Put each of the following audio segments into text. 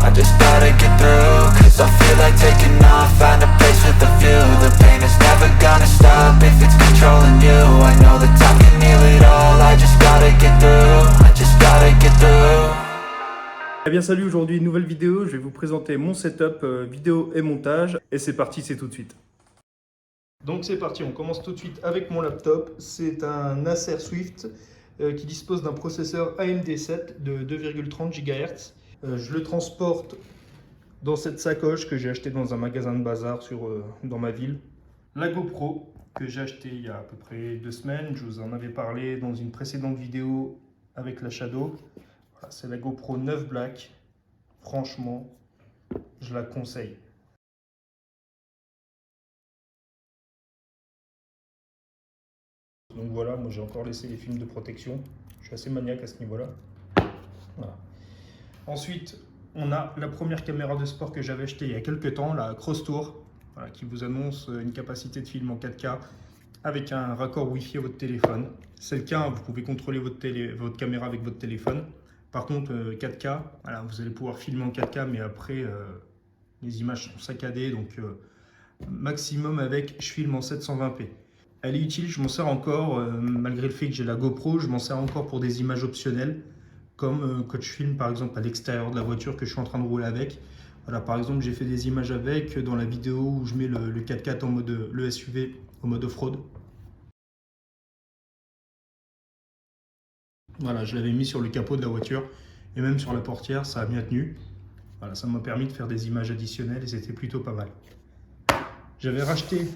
I just gotta get through, cause I feel like taking off. Find a place with a view. The pain is never gonna stop if it's controlling you. I know that time can heal it all. I just gotta get through, I just gotta get through. Eh bien salut, aujourd'hui une nouvelle vidéo, je vais vous présenter mon setup vidéo et montage et c'est parti, c'est tout de suite. Donc c'est parti, on commence tout de suite avec mon laptop. C'est un Acer Swift qui dispose d'un processeur AMD 7 de 2,30 GHz. Je le transporte dans cette sacoche que j'ai achetée dans un magasin de bazar dans ma ville. La GoPro que j'ai achetée il y a à peu près 2 semaines, je vous en avais parlé dans une précédente vidéo avec la Shadow. Voilà, c'est la GoPro 9 Black. Franchement, je la conseille. Donc voilà, moi j'ai encore laissé les films de protection. Je suis assez maniaque à ce niveau-là. Voilà. Ensuite, on a la première caméra de sport que j'avais achetée il y a quelques temps, la Cross Tour, voilà, qui vous annonce une capacité de film en 4K avec un raccord Wi-Fi à votre téléphone. C'est le cas, vous pouvez contrôler votre caméra avec votre téléphone. Par contre, 4K, voilà, vous allez pouvoir filmer en 4K, mais après, les images sont saccadées, donc maximum avec, je filme en 720p. Elle est utile, je m'en sers encore, malgré le fait que j'ai la GoPro, je m'en sers encore pour des images optionnelles, comme quand je filme par exemple à l'extérieur de la voiture que je suis en train de rouler avec. Voilà, par exemple, j'ai fait des images avec dans la vidéo où je mets le 4x4 en mode, le SUV au mode off-road. Voilà, je l'avais mis sur le capot de la voiture et même sur la portière, ça a bien tenu. Voilà, ça m'a permis de faire des images additionnelles et c'était plutôt pas mal. J'avais racheté,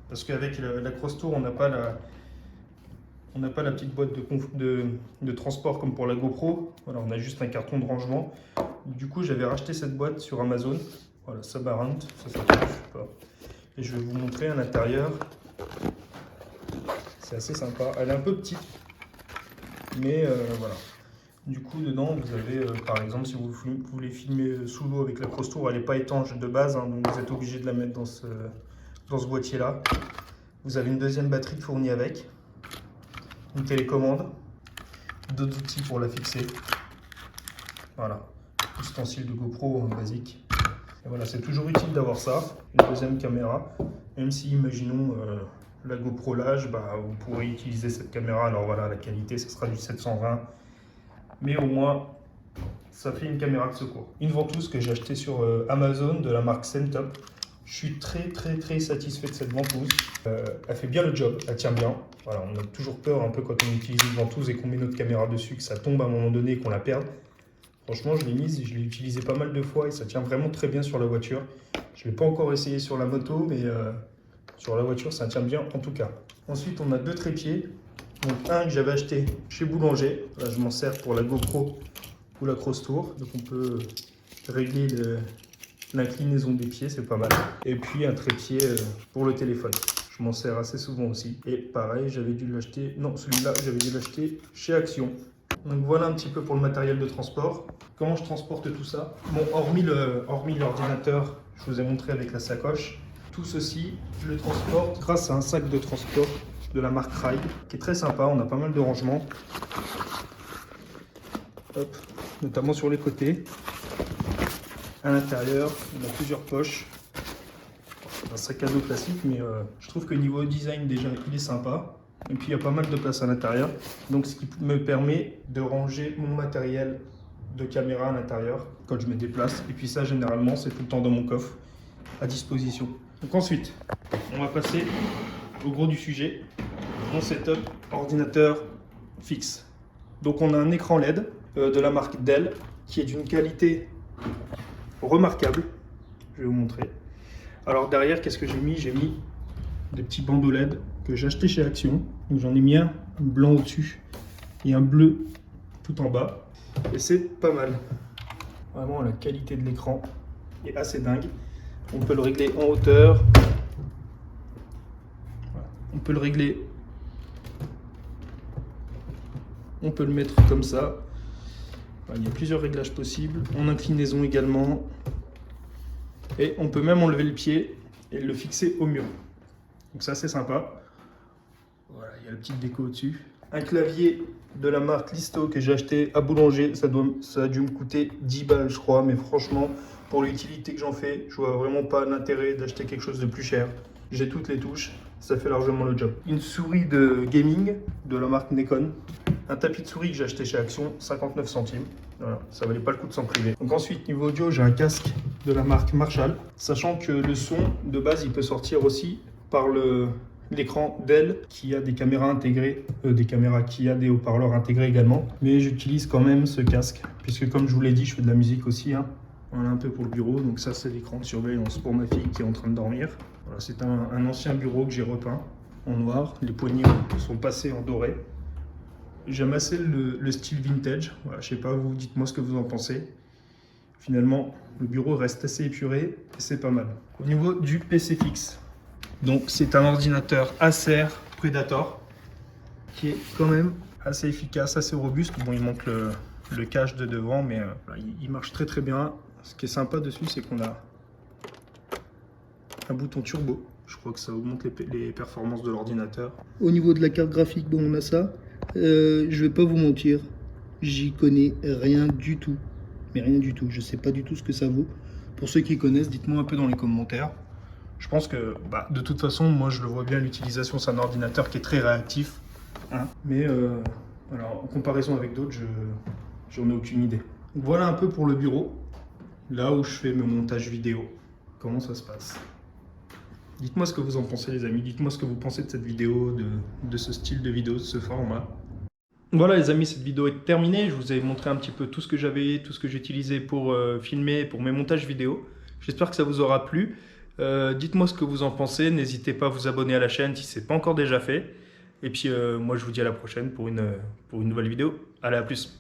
parce qu'avec la Cross Tour, on n'a pas la petite boîte de transport comme pour la GoPro. Voilà, on a juste un carton de rangement. Du coup, j'avais racheté cette boîte sur Amazon. Voilà, Sabarant, ça s'appelle, je sais pas. Et je vais vous montrer à l'intérieur. C'est assez sympa. Elle est un peu petite, mais voilà. Du coup, dedans, vous avez, par exemple, si vous voulez filmer sous l'eau avec la Cross Tour, elle n'est pas étanche de base, hein, donc vous êtes obligé de la mettre dans ce boîtier-là. Vous avez une deuxième batterie fournie avec, une télécommande, d'autres outils pour la fixer. Voilà, ustensile de GoPro basique. Et voilà, c'est toujours utile d'avoir ça, une deuxième caméra. Même si, imaginons, la GoPro lâche, bah, vous pourrez utiliser cette caméra. Alors voilà, la qualité, ce sera du 720. Mais au moins, ça fait une caméra de secours. Une ventouse que j'ai achetée sur Amazon de la marque Centop. Je suis très satisfait de cette ventouse. Elle fait bien le job, elle tient bien. Voilà, on a toujours peur un peu quand on utilise une ventouse et qu'on met notre caméra dessus, que ça tombe à un moment donné et qu'on la perde. Franchement, je l'ai mise et je l'ai utilisée pas mal de fois et ça tient vraiment très bien sur la voiture. Je ne l'ai pas encore essayé sur la moto, mais sur la voiture, ça tient bien en tout cas. Ensuite, on a deux trépieds. Donc un que j'avais acheté chez Boulanger. Là, je m'en sers pour la GoPro ou la Cross Tour. Donc on peut régler l'inclinaison des pieds, c'est pas mal. Et puis un trépied pour le téléphone. Je m'en sers assez souvent aussi. Et pareil, j'avais dû l'acheter... Non, celui-là, j'avais dû l'acheter chez Action. Donc voilà un petit peu pour le matériel de transport. Comment je transporte tout ça? Bon, hormis l'ordinateur, je vous ai montré avec la sacoche. Tout ceci, je le transporte grâce à un sac de transport de la marque Ride, qui est très sympa. On a pas mal de rangements. Hop, notamment sur les côtés. À l'intérieur, on a plusieurs poches. Un sac à dos classique, mais je trouve que niveau design, déjà, il est sympa. Et puis, il y a pas mal de place à l'intérieur. Donc, ce qui me permet de ranger mon matériel de caméra à l'intérieur quand je me déplace. Et puis ça, généralement, c'est tout le temps dans mon coffre à disposition. Donc ensuite, on va passer au gros du sujet. Mon setup ordinateur fixe. Donc, on a un écran LED de la marque Dell qui est d'une qualité remarquable. Je vais vous montrer. Alors derrière, qu'est-ce que j'ai mis? J'ai mis des petits bandeaux LED que j'ai acheté chez Action. Donc j'en ai mis un blanc au-dessus et un bleu tout en bas. Et c'est pas mal. Vraiment, la qualité de l'écran est assez dingue. On peut le régler en hauteur. On peut le régler. On peut le mettre comme ça. Il y a plusieurs réglages possibles. En inclinaison également. Et on peut même enlever le pied et le fixer au mur. Donc ça, c'est sympa. Voilà, il y a la petite déco au-dessus. Un clavier de la marque Listo que j'ai acheté à Boulanger. Ça a dû me coûter 10 balles, je crois. Mais franchement, pour l'utilité que j'en fais, je vois vraiment pas l'intérêt d'acheter quelque chose de plus cher. J'ai toutes les touches, ça fait largement le job. Une souris de gaming de la marque Nikon. Un tapis de souris que j'ai acheté chez Action, 59 centimes. Voilà, ça valait pas le coup de s'en priver. Donc ensuite, niveau audio, j'ai un casque de la marque Marshall. Sachant que le son, de base, il peut sortir aussi par l'écran Dell qui a des caméras intégrées, qui a des haut-parleurs intégrés également. Mais j'utilise quand même ce casque, puisque comme je vous l'ai dit, je fais de la musique aussi. Voilà un peu pour le bureau. Donc ça, c'est l'écran de surveillance pour ma fille qui est en train de dormir. Voilà, c'est un ancien bureau que j'ai repeint en noir. Les poignées sont passées en doré. J'aime assez le style vintage. Voilà, je sais pas, vous dites-moi ce que vous en pensez. Finalement, le bureau reste assez épuré et c'est pas mal. Au niveau du PC fixe, donc c'est un ordinateur Acer Predator qui est quand même assez efficace, assez robuste. Bon, il manque le cache de devant, mais il marche très très bien. Ce qui est sympa dessus, c'est qu'on a un bouton turbo. Je crois que ça augmente les performances de l'ordinateur. Au niveau de la carte graphique, bon, on a ça. Je vais pas vous mentir, j'y connais rien du tout. Mais rien du tout, je sais pas du tout ce que ça vaut. Pour ceux qui connaissent, dites-moi un peu dans les commentaires. Je pense que de toute façon, moi je le vois bien, l'utilisation, c'est un ordinateur qui est très réactif. Mais alors, en comparaison avec d'autres, j'en ai aucune idée. Donc, voilà un peu pour le bureau, là où je fais mes montages vidéo. Comment ça se passe? Dites-moi ce que vous en pensez les amis, dites-moi ce que vous pensez de cette vidéo, de ce style de vidéo, de ce format. Voilà les amis, cette vidéo est terminée. Je vous ai montré un petit peu tout ce que j'avais, tout ce que j'utilisais pour filmer, pour mes montages vidéo. J'espère que ça vous aura plu. Dites-moi ce que vous en pensez. N'hésitez pas à vous abonner à la chaîne si ce n'est pas encore déjà fait. Et puis moi je vous dis à la prochaine pour une nouvelle vidéo. Allez, à plus.